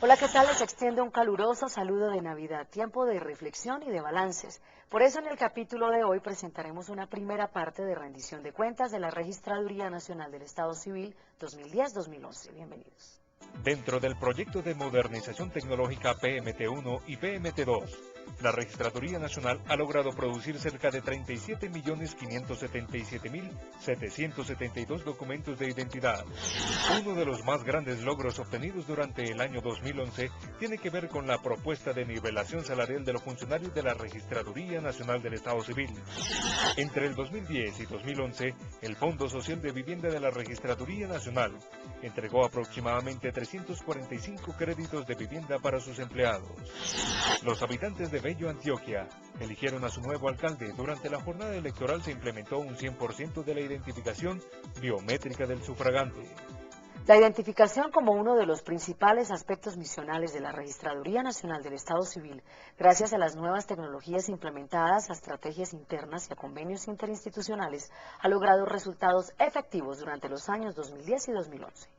Hola, ¿qué tal? Les extiendo un caluroso saludo de Navidad, tiempo de reflexión y de balances. Por eso en el capítulo de hoy presentaremos una primera parte de rendición de cuentas de la Registraduría Nacional del Estado Civil 2010-2011. Bienvenidos. Dentro del proyecto de modernización tecnológica PMT1 y PMT2, la Registraduría Nacional ha logrado producir cerca de 37.577.772 documentos de identidad. Uno de los más grandes logros obtenidos durante el año 2011 tiene que ver con la propuesta de nivelación salarial de los funcionarios de la Registraduría Nacional del Estado Civil. Entre el 2010 y 2011, el Fondo Social de Vivienda de la Registraduría Nacional entregó aproximadamente 345 créditos de vivienda para sus empleados. Los habitantes de Bello, Antioquia, eligieron a su nuevo alcalde. Durante la jornada electoral se implementó un 100% de la identificación biométrica del sufragante. La identificación como uno de los principales aspectos misionales de la Registraduría Nacional del Estado Civil, gracias a las nuevas tecnologías implementadas, a estrategias internas y a convenios interinstitucionales, ha logrado resultados efectivos durante los años 2010 y 2011.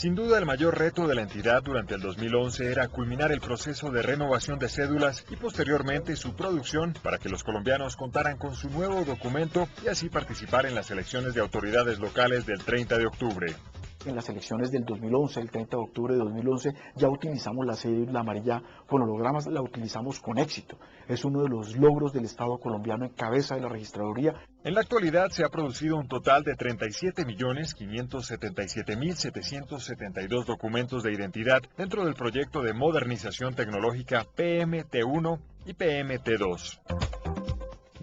Sin duda, el mayor reto de la entidad durante el 2011 era culminar el proceso de renovación de cédulas y posteriormente su producción para que los colombianos contaran con su nuevo documento y así participar en las elecciones de autoridades locales del 30 de octubre. En las elecciones del 2011, el 30 de octubre de 2011, ya utilizamos la cédula amarilla con hologramas, la utilizamos con éxito. Es uno de los logros del Estado colombiano en cabeza de la registraduría. En la actualidad se ha producido un total de 37.577.772 documentos de identidad dentro del proyecto de modernización tecnológica PMT1 y PMT2.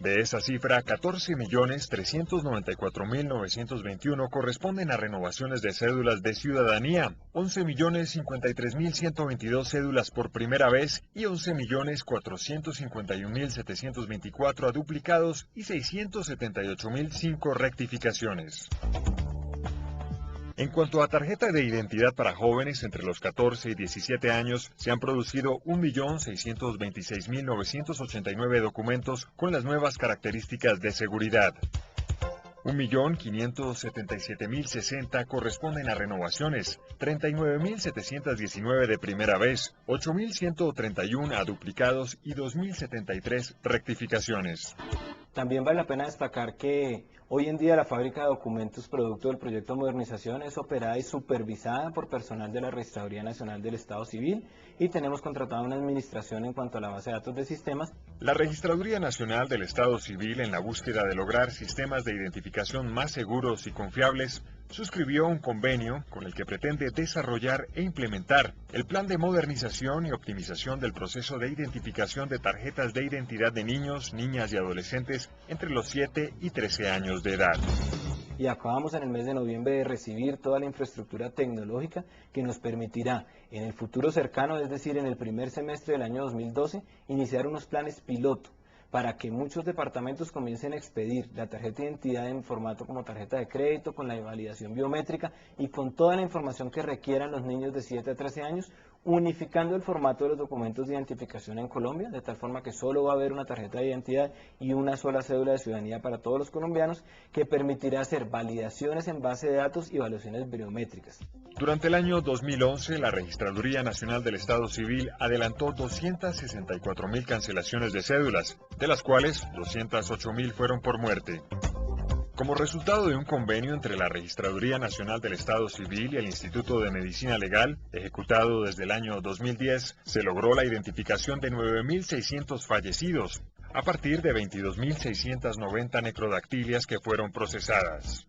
De esa cifra, 14.394.921 corresponden a renovaciones de cédulas de ciudadanía, 11.053.122 cédulas por primera vez y 11.451.724 a duplicados y 678.005 rectificaciones. En cuanto a tarjeta de identidad para jóvenes entre los 14 y 17 años, se han producido 1.626.989 documentos con las nuevas características de seguridad. 1.577.060 corresponden a renovaciones, 39.719 de primera vez, 8.131 a duplicados y 2.073 rectificaciones. También vale la pena destacar que hoy en día la fábrica de documentos producto del proyecto de modernización es operada y supervisada por personal de la Registraduría Nacional del Estado Civil y tenemos contratada una administración en cuanto a la base de datos de sistemas. La Registraduría Nacional del Estado Civil, en la búsqueda de lograr sistemas de identificación más seguros y confiables, suscribió un convenio con el que pretende desarrollar e implementar el plan de modernización y optimización del proceso de identificación de tarjetas de identidad de niños, niñas y adolescentes entre los 7 y 13 años de edad. Y acabamos en el mes de noviembre de recibir toda la infraestructura tecnológica que nos permitirá en el futuro cercano, es decir, en el primer semestre del año 2012, iniciar unos planes piloto para que muchos departamentos comiencen a expedir la tarjeta de identidad en formato como tarjeta de crédito, con la validación biométrica y con toda la información que requieran los niños de 7 a 13 años, unificando el formato de los documentos de identificación en Colombia, de tal forma que solo va a haber una tarjeta de identidad y una sola cédula de ciudadanía para todos los colombianos, que permitirá hacer validaciones en base de datos y evaluaciones biométricas. Durante el año 2011, la Registraduría Nacional del Estado Civil adelantó 264.000 cancelaciones de cédulas, de las cuales 208.000 fueron por muerte. Como resultado de un convenio entre la Registraduría Nacional del Estado Civil y el Instituto de Medicina Legal, ejecutado desde el año 2010, se logró la identificación de 9.600 fallecidos, a partir de 22.690 necrodactilias que fueron procesadas.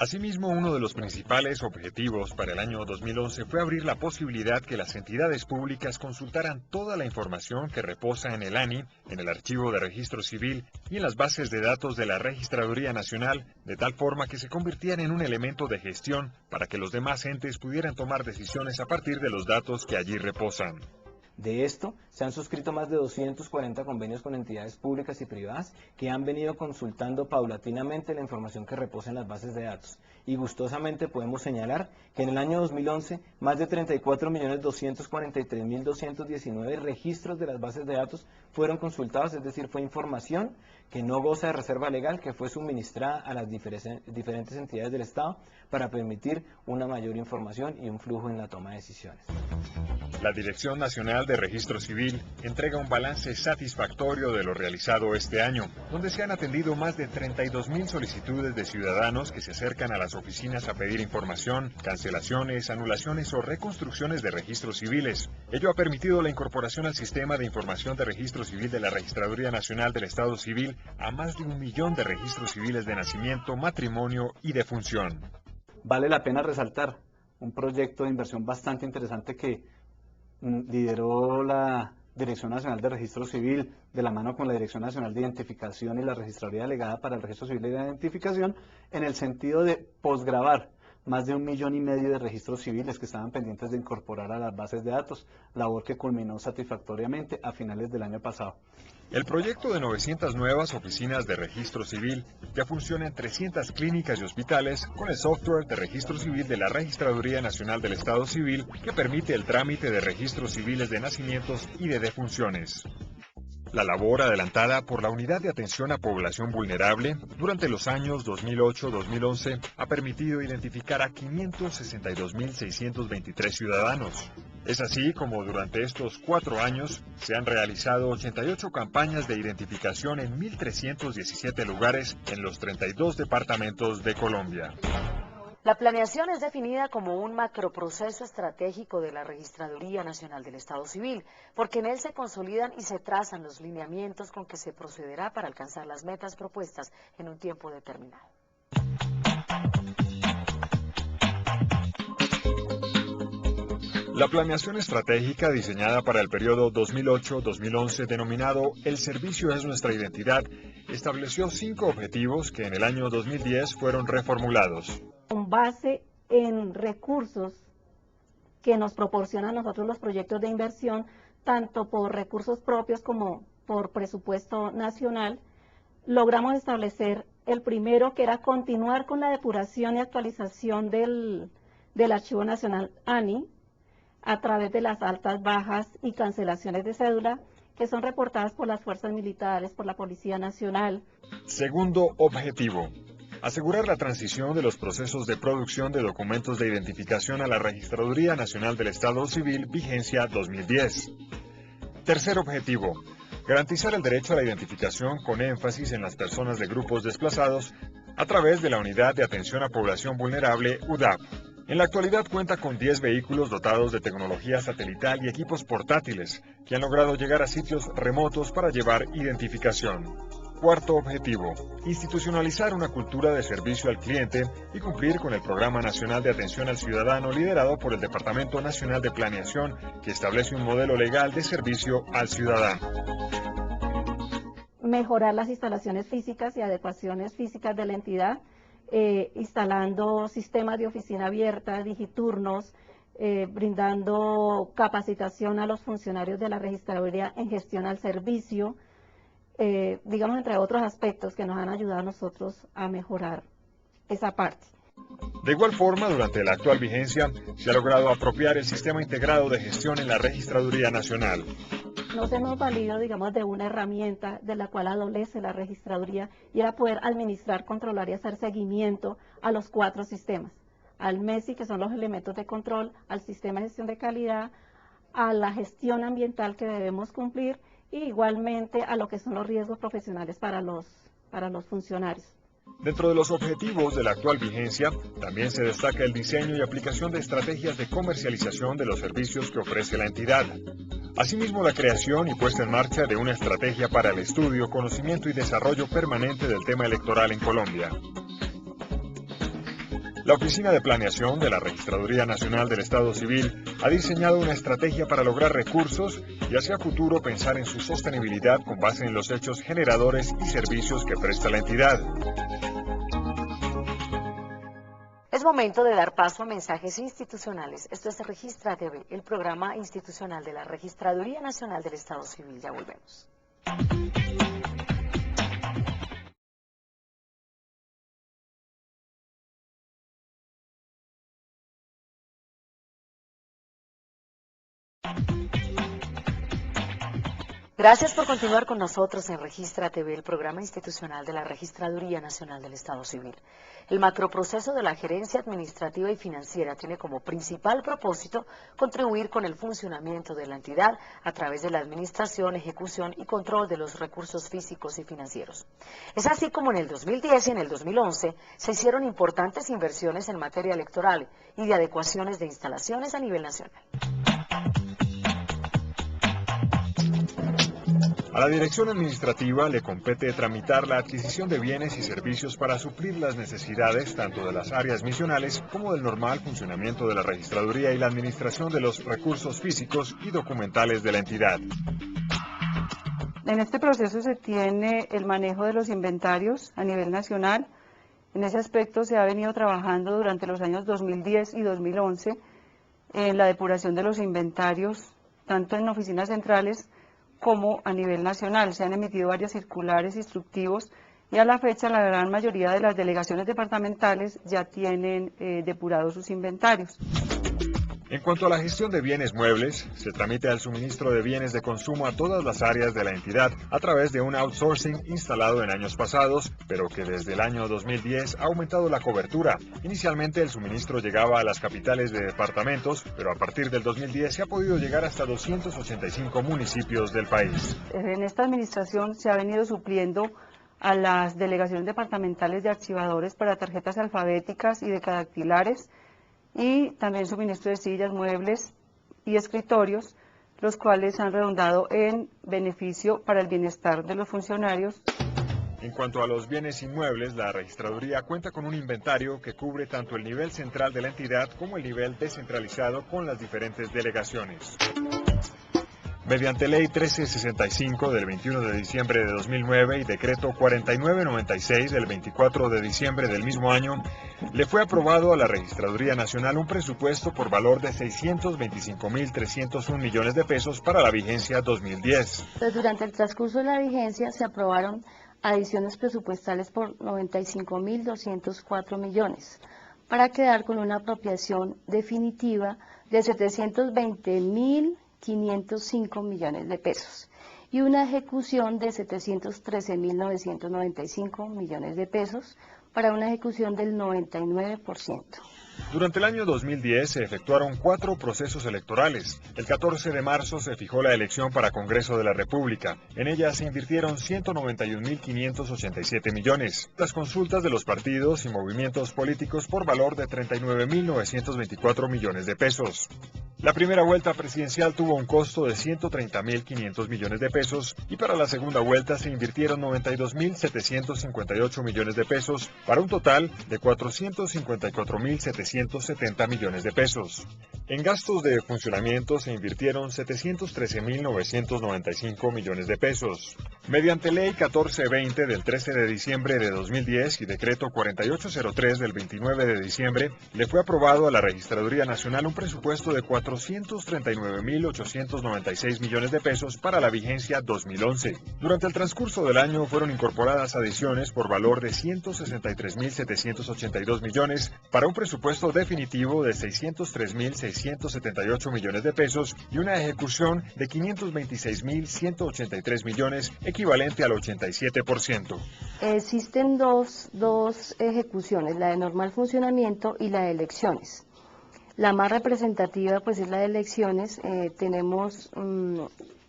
Asimismo, uno de los principales objetivos para el año 2011 fue abrir la posibilidad que las entidades públicas consultaran toda la información que reposa en el ANI, en el Archivo de Registro Civil y en las bases de datos de la Registraduría Nacional, de tal forma que se convirtieran en un elemento de gestión para que los demás entes pudieran tomar decisiones a partir de los datos que allí reposan. De esto, se han suscrito más de 240 convenios con entidades públicas y privadas que han venido consultando paulatinamente la información que reposa en las bases de datos. Y gustosamente podemos señalar que en el año 2011, más de 34.243.219 registros de las bases de datos fueron consultados, es decir, fue información que no goza de reserva legal, que fue suministrada a las diferentes entidades del Estado para permitir una mayor información y un flujo en la toma de decisiones. La Dirección Nacional de Registro Civil entrega un balance satisfactorio de lo realizado este año, donde se han atendido más de 32.000 solicitudes de ciudadanos que se acercan a las oficinas a pedir información, cancelaciones, anulaciones o reconstrucciones de registros civiles. Ello ha permitido la incorporación al Sistema de Información de Registro Civil de la Registraduría Nacional del Estado Civil a más de 1 millón de registros civiles de nacimiento, matrimonio y defunción. Vale la pena resaltar un proyecto de inversión bastante interesante que lideró la Dirección Nacional de Registro Civil de la mano con la Dirección Nacional de Identificación y la Registraduría Delegada para el Registro Civil de Identificación, en el sentido de posgrabar más de 1,5 millones de registros civiles que estaban pendientes de incorporar a las bases de datos, labor que culminó satisfactoriamente a finales del año pasado. El proyecto de 900 nuevas oficinas de registro civil ya funciona en 300 clínicas y hospitales con el software de registro civil de la Registraduría Nacional del Estado Civil, que permite el trámite de registros civiles de nacimientos y de defunciones. La labor adelantada por la Unidad de Atención a Población Vulnerable durante los años 2008-2011 ha permitido identificar a 562.623 ciudadanos. Es así como durante estos 4 años se han realizado 88 campañas de identificación en 1.317 lugares en los 32 departamentos de Colombia. La planeación es definida como un macroproceso estratégico de la Registraduría Nacional del Estado Civil, porque en él se consolidan y se trazan los lineamientos con que se procederá para alcanzar las metas propuestas en un tiempo determinado. La planeación estratégica diseñada para el periodo 2008-2011, denominado El Servicio es Nuestra Identidad, estableció 5 objetivos que en el año 2010 fueron reformulados. Con base en recursos que nos proporcionan a nosotros los proyectos de inversión, tanto por recursos propios como por presupuesto nacional, logramos establecer el primero, que era continuar con la depuración y actualización del Archivo Nacional ANI, a través de las altas, bajas y cancelaciones de cédula que son reportadas por las fuerzas militares, por la Policía Nacional. Segundo objetivo, asegurar la transición de los procesos de producción de documentos de identificación a la Registraduría Nacional del Estado Civil, vigencia 2010. Tercer objetivo, garantizar el derecho a la identificación con énfasis en las personas de grupos desplazados a través de la Unidad de Atención a Población Vulnerable, UDAP. En la actualidad cuenta con 10 vehículos dotados de tecnología satelital y equipos portátiles que han logrado llegar a sitios remotos para llevar identificación. Cuarto objetivo, institucionalizar una cultura de servicio al cliente y cumplir con el Programa Nacional de Atención al Ciudadano liderado por el Departamento Nacional de Planeación, que establece un modelo legal de servicio al ciudadano. Mejorar las instalaciones físicas y adecuaciones físicas de la entidad, instalando sistemas de oficina abierta, digiturnos, brindando capacitación a los funcionarios de la registraduría en gestión al servicio, digamos, entre otros aspectos que nos han ayudado a nosotros a mejorar esa parte. De igual forma, durante la actual vigencia, se ha logrado apropiar el sistema integrado de gestión en la Registraduría Nacional. Nos hemos valido, digamos, de una herramienta de la cual adolece la registraduría, y era poder administrar, controlar y hacer seguimiento a los 4 sistemas. Al MESI, que son los elementos de control, al sistema de gestión de calidad, a la gestión ambiental que debemos cumplir, y igualmente a lo que son los riesgos profesionales para los funcionarios. Dentro de los objetivos de la actual vigencia, también se destaca el diseño y aplicación de estrategias de comercialización de los servicios que ofrece la entidad. Asimismo, la creación y puesta en marcha de una estrategia para el estudio, conocimiento y desarrollo permanente del tema electoral en Colombia. La Oficina de Planeación de la Registraduría Nacional del Estado Civil ha diseñado una estrategia para lograr recursos y hacia futuro pensar en su sostenibilidad con base en los hechos generadores y servicios que presta la entidad. Es momento de dar paso a mensajes institucionales. Esto es Registra TV, el programa institucional de la Registraduría Nacional del Estado Civil. Ya volvemos. Gracias por continuar con nosotros en Registra TV, el programa institucional de la Registraduría Nacional del Estado Civil. El macroproceso de la gerencia administrativa y financiera tiene como principal propósito contribuir con el funcionamiento de la entidad a través de la administración, ejecución y control de los recursos físicos y financieros. Es así como en el 2010 y en el 2011 se hicieron importantes inversiones en materia electoral y de adecuaciones de instalaciones a nivel nacional. A la Dirección Administrativa le compete tramitar la adquisición de bienes y servicios para suplir las necesidades tanto de las áreas misionales como del normal funcionamiento de la registraduría y la administración de los recursos físicos y documentales de la entidad. En este proceso se tiene el manejo de los inventarios a nivel nacional. En ese aspecto se ha venido trabajando durante los años 2010 y 2011 en la depuración de los inventarios, tanto en oficinas centrales como a nivel nacional. Se han emitido varias circulares instructivos y a la fecha la gran mayoría de las delegaciones departamentales ya tienen depurados sus inventarios. En cuanto a la gestión de bienes muebles, se tramita el suministro de bienes de consumo a todas las áreas de la entidad a través de un outsourcing instalado en años pasados, pero que desde el año 2010 ha aumentado la cobertura. Inicialmente el suministro llegaba a las capitales de departamentos, pero a partir del 2010 se ha podido llegar hasta 285 municipios del país. En esta administración se ha venido supliendo a las delegaciones departamentales de archivadores para tarjetas alfabéticas y decadactilares, y también suministro de sillas, muebles y escritorios, los cuales han redundado en beneficio para el bienestar de los funcionarios. En cuanto a los bienes inmuebles, la registraduría cuenta con un inventario que cubre tanto el nivel central de la entidad como el nivel descentralizado con las diferentes delegaciones. Mediante Ley 1365 del 21 de diciembre de 2009 y Decreto 4996 del 24 de diciembre del mismo año, le fue aprobado a la Registraduría Nacional un presupuesto por valor de 625.301 millones de pesos para la vigencia 2010. Durante el transcurso de la vigencia se aprobaron adiciones presupuestales por 95.204 millones, para quedar con una apropiación definitiva de 720.505 millones de pesos y una ejecución de 713.995 millones de pesos para una ejecución del 99%. Durante el año 2010 se efectuaron 4 procesos electorales. El 14 de marzo se fijó la elección para Congreso de la República. En ella se invirtieron 191.587 millones. Las consultas de los partidos y movimientos políticos por valor de 39.924 millones de pesos. La primera vuelta presidencial tuvo un costo de 130.500 millones de pesos y para la segunda vuelta se invirtieron 92.758 millones de pesos para un total de 454.770 millones de pesos. En gastos de funcionamiento se invirtieron 713.995 millones de pesos. Mediante Ley 1420 del 13 de diciembre de 2010 y Decreto 4803 del 29 de diciembre, le fue aprobado a la Registraduría Nacional un presupuesto de 439.896 millones de pesos para la vigencia 2011. Durante el transcurso del año fueron incorporadas adiciones por valor de 163.782 millones para un presupuesto definitivo de 603.678 millones de pesos y una ejecución de 526.183 millones, equivalente al 87%. Existen dos ejecuciones, la de normal funcionamiento y la de elecciones. La más representativa pues es la de elecciones. Tenemos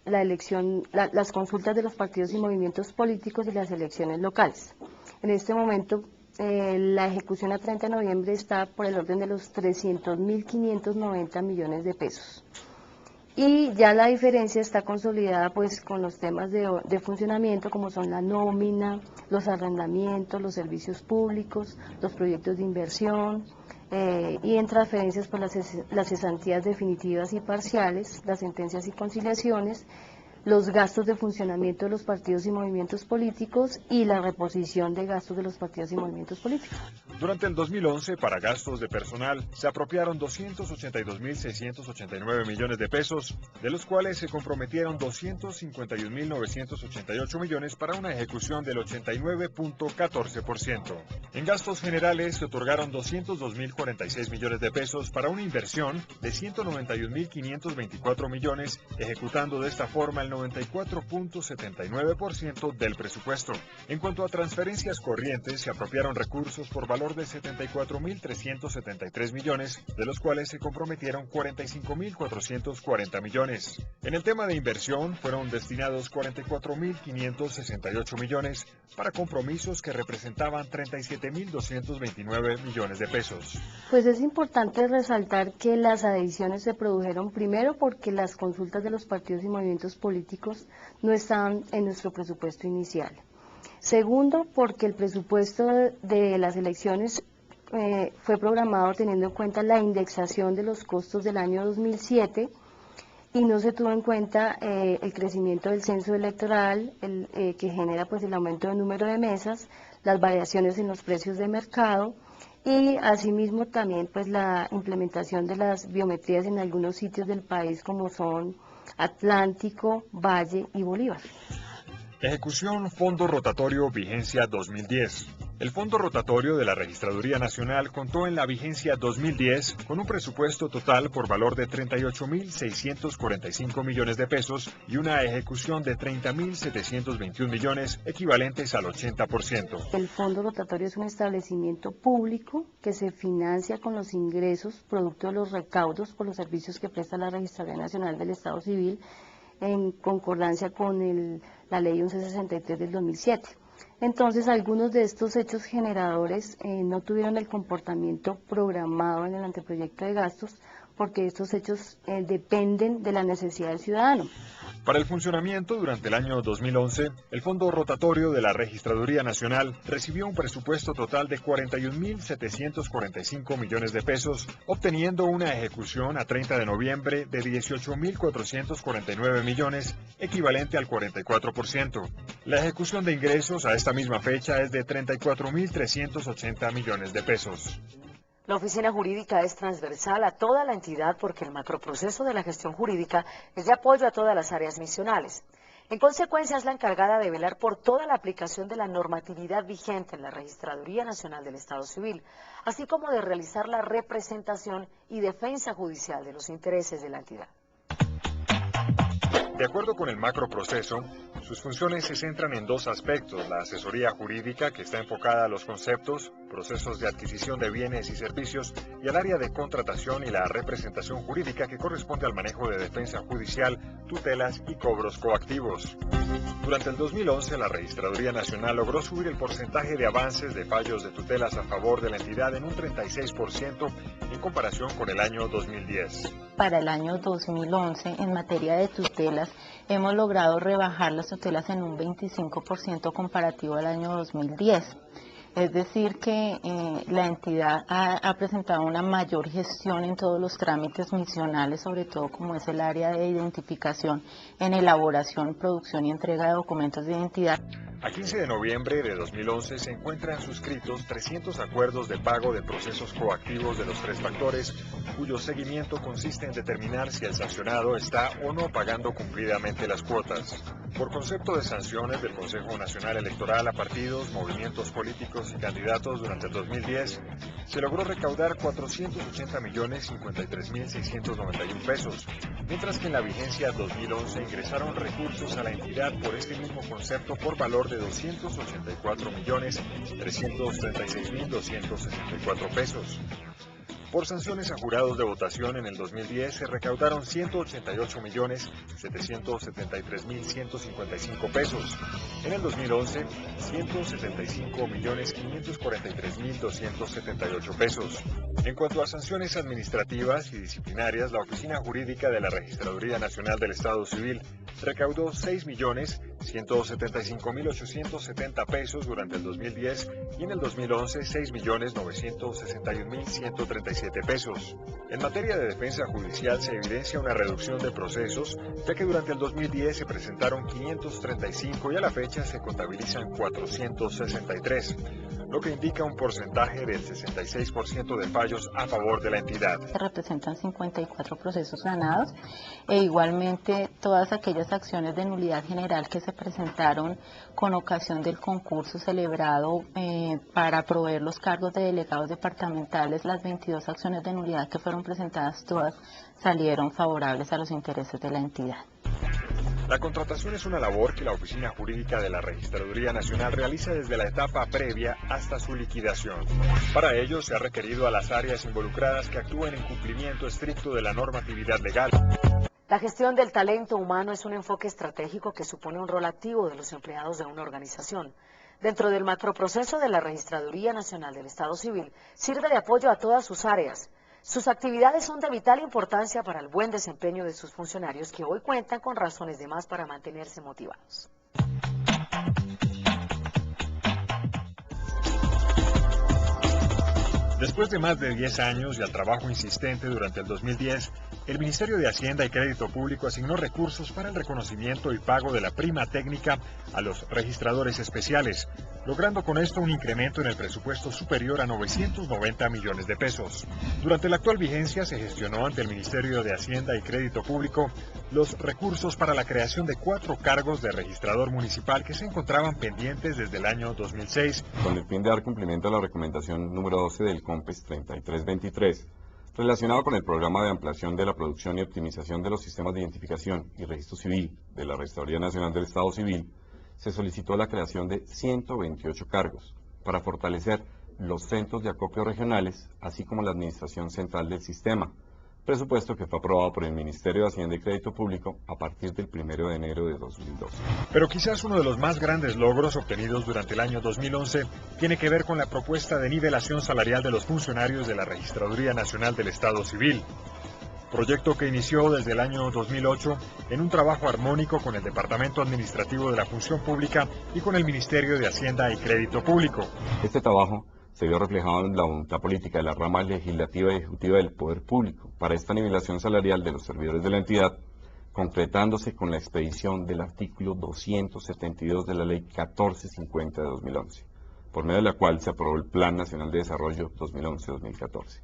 la elección, las consultas de los partidos y movimientos políticos y las elecciones locales. En este momento la ejecución a 30 de noviembre está por el orden de los 300.590 millones de pesos. Y ya la diferencia está consolidada pues con los temas de funcionamiento, como son la nómina, los arrendamientos, los servicios públicos, los proyectos de inversión, y en transferencias por las cesantías definitivas y parciales, las sentencias y conciliaciones, los gastos de funcionamiento de los partidos y movimientos políticos y la reposición de gastos de los partidos y movimientos políticos. Durante el 2011, para gastos de personal, se apropiaron 282.689 millones de pesos, de los cuales se comprometieron 251.988 millones para una ejecución del 89.14%. En gastos generales se otorgaron 202.046 millones de pesos para una inversión de 191.524 millones, ejecutando de esta forma el 94.79% del presupuesto. En cuanto a transferencias corrientes, se apropiaron recursos por valor de 74.373 millones, de los cuales se comprometieron 45.440 millones. En el tema de inversión, fueron destinados 44.568 millones para compromisos que representaban 37.229 millones de pesos. Pues es importante resaltar que las adiciones se produjeron primero porque las consultas de los partidos y movimientos políticos no estaban en nuestro presupuesto inicial. Segundo, porque el presupuesto de las elecciones fue programado teniendo en cuenta la indexación de los costos del año 2007 y no se tuvo en cuenta el crecimiento del censo electoral que genera pues el aumento del número de mesas, las variaciones en los precios de mercado y asimismo también pues la implementación de las biometrías en algunos sitios del país como son Atlántico, Valle y Bolívar. Ejecución Fondo Rotatorio Vigencia 2010. El Fondo Rotatorio de la Registraduría Nacional contó en la vigencia 2010 con un presupuesto total por valor de 38.645 millones de pesos y una ejecución de 30.721 millones, equivalentes al 80%. El Fondo Rotatorio es un establecimiento público que se financia con los ingresos producto de los recaudos por los servicios que presta la Registraduría Nacional del Estado Civil en concordancia con la Ley 1163 del 2007. Entonces, algunos de estos hechos generadores no tuvieron el comportamiento programado en el anteproyecto de gastos porque estos hechos dependen de la necesidad del ciudadano. Para el funcionamiento durante el año 2011, el Fondo Rotatorio de la Registraduría Nacional recibió un presupuesto total de 41.745 millones de pesos, obteniendo una ejecución a 30 de noviembre de 18.449 millones, equivalente al 44%. La ejecución de ingresos a esta misma fecha es de 34.380 millones de pesos. La oficina jurídica es transversal a toda la entidad porque el macroproceso de la gestión jurídica es de apoyo a todas las áreas misionales. En consecuencia, es la encargada de velar por toda la aplicación de la normatividad vigente en la Registraduría Nacional del Estado Civil, así como de realizar la representación y defensa judicial de los intereses de la entidad. De acuerdo con el macroproceso, sus funciones se centran en dos aspectos: la asesoría jurídica, que está enfocada a los conceptos, procesos de adquisición de bienes y servicios, y al área de contratación y la representación jurídica, que corresponde al manejo de defensa judicial, tutelas y cobros coactivos. Durante el 2011, la Registraduría Nacional logró subir el porcentaje de avances de fallos de tutelas a favor de la entidad en un 36% en comparación con el año 2010. Para el año 2011, en materia de tutelas, hemos logrado rebajar las tutelas en un 25% comparativo al año 2010. Es decir que la entidad ha presentado una mayor gestión en todos los trámites misionales, sobre todo como es el área de identificación en elaboración, producción y entrega de documentos de identidad. A 15 de noviembre de 2011 se encuentran suscritos 300 acuerdos de pago de procesos coactivos de los tres factores, cuyo seguimiento consiste en determinar si el sancionado está o no pagando cumplidamente las cuotas. Por concepto de sanciones del Consejo Nacional Electoral a partidos, movimientos políticos y candidatos durante el 2010, se logró recaudar 480.053.691 pesos, mientras que en la vigencia 2011 ingresaron recursos a la entidad por este mismo concepto por valor de 284.336.264 pesos. Por sanciones a jurados de votación en el 2010 se recaudaron 188.773.155 pesos. En el 2011, 175.543.278 pesos. En cuanto a sanciones administrativas y disciplinarias, la Oficina Jurídica de la Registraduría Nacional del Estado Civil recaudó 6.700.000 175.870 pesos durante el 2010 y en el 2011 6.961.137 pesos. En materia de defensa judicial se evidencia una reducción de procesos, ya que durante el 2010 se presentaron 535 y a la fecha se contabilizan 463, lo que indica un porcentaje del 66% de fallos a favor de la entidad. Se representan 54 procesos ganados e igualmente todas aquellas acciones de nulidad general que se presentaron con ocasión del concurso celebrado para proveer los cargos de delegados departamentales. Las 22 acciones de nulidad que fueron presentadas, todas salieron favorables a los intereses de la entidad. La contratación es una labor que la Oficina Jurídica de la Registraduría Nacional realiza desde la etapa previa hasta su liquidación. Para ello se ha requerido a las áreas involucradas que actúen en cumplimiento estricto de la normatividad legal. La gestión del talento humano es un enfoque estratégico que supone un rol activo de los empleados de una organización. Dentro del macroproceso de la Registraduría Nacional del Estado Civil, sirve de apoyo a todas sus áreas. Sus actividades son de vital importancia para el buen desempeño de sus funcionarios, que hoy cuentan con razones de más para mantenerse motivados. Después de más de 10 años y al trabajo insistente durante el 2010, el Ministerio de Hacienda y Crédito Público asignó recursos para el reconocimiento y pago de la prima técnica a los registradores especiales, logrando con esto un incremento en el presupuesto superior a 990 millones de pesos. Durante la actual vigencia se gestionó ante el Ministerio de Hacienda y Crédito Público los recursos para la creación de 4 cargos de registrador municipal que se encontraban pendientes desde el año 2006. Con el fin de dar cumplimiento a la recomendación número 12 del COMPES 3323, relacionado con el programa de ampliación de la producción y optimización de los sistemas de identificación y registro civil de la Registraduría Nacional del Estado Civil, se solicitó la creación de 128 cargos para fortalecer los centros de acopio regionales, así como la administración central del sistema, presupuesto que fue aprobado por el Ministerio de Hacienda y Crédito Público a partir del 1 de enero de 2012. Pero quizás uno de los más grandes logros obtenidos durante el año 2011 tiene que ver con la propuesta de nivelación salarial de los funcionarios de la Registraduría Nacional del Estado Civil, proyecto que inició desde el año 2008 en un trabajo armónico con el Departamento Administrativo de la Función Pública y con el Ministerio de Hacienda y Crédito Público. Este trabajo se vio reflejado en la voluntad política de la rama legislativa y ejecutiva del Poder Público para esta nivelación salarial de los servidores de la entidad, concretándose con la expedición del artículo 272 de la Ley 1450 de 2011, por medio de la cual se aprobó el Plan Nacional de Desarrollo 2011-2014.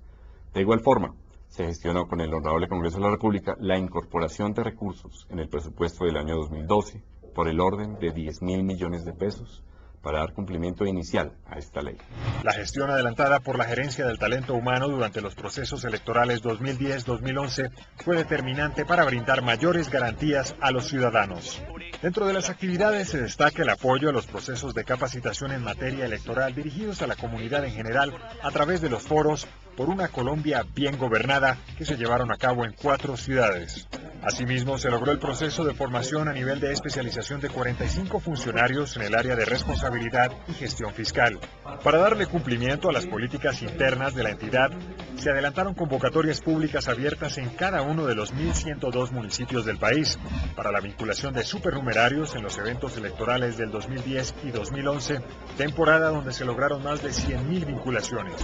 De igual forma, se gestionó con el Honorable Congreso de la República la incorporación de recursos en el presupuesto del año 2012 por el orden de 10.000 millones de pesos para dar cumplimiento inicial a esta ley. La gestión adelantada por la Gerencia del Talento Humano durante los procesos electorales 2010-2011 fue determinante para brindar mayores garantías a los ciudadanos. Dentro de las actividades se destaca el apoyo a los procesos de capacitación en materia electoral dirigidos a la comunidad en general a través de los foros por una Colombia bien gobernada que se llevaron a cabo en 4 ciudades. Asimismo, se logró el proceso de formación a nivel de especialización de 45 funcionarios en el área de responsabilidad y gestión fiscal. Para darle cumplimiento a las políticas internas de la entidad, se adelantaron convocatorias públicas abiertas en cada uno de los 1.102 municipios del país para la vinculación de supernumerarios en los eventos electorales del 2010 y 2011, temporada donde se lograron más de 100.000 vinculaciones.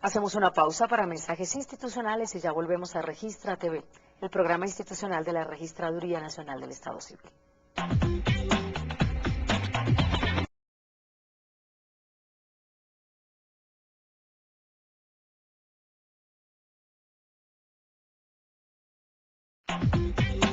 Hacemos una pausa para mensajes institucionales y ya volvemos a Registra TV, el programa institucional de la Registraduría Nacional del Estado Civil.